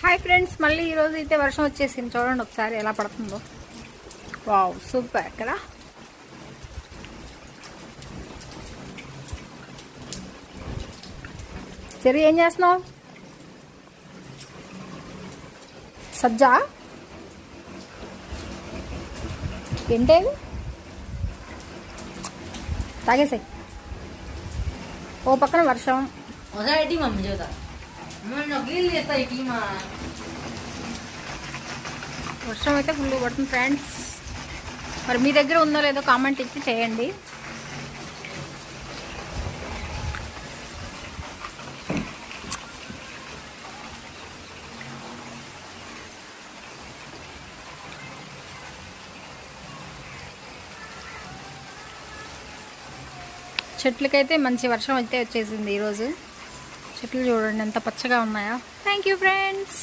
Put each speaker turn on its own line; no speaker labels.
Hi friends, మళ్ళీ ఈరోజు అయితే వర్షం వచ్చేసింది. చూడండి ఒకసారి ఎలా పడుతుందో. వావ్, సూపర్ కదా. సరే, ఏం చేస్తున్నావు? సజ్జా ఏంటేవి తాగేసాయి. ఓ పక్కన వర్షం, వర్షం అయితే ఫుల్ పడుతుంది ఫ్రెండ్స్. మరి మీ దగ్గర ఉందో లేదో కామెంట్ ఇచ్చి చేయండి. చెట్లకైతే మంచి వర్షం అయితే వచ్చేసింది ఈరోజు. చెట్లు చూడండి ఎంత పచ్చగా ఉన్నాయో. Thank you friends.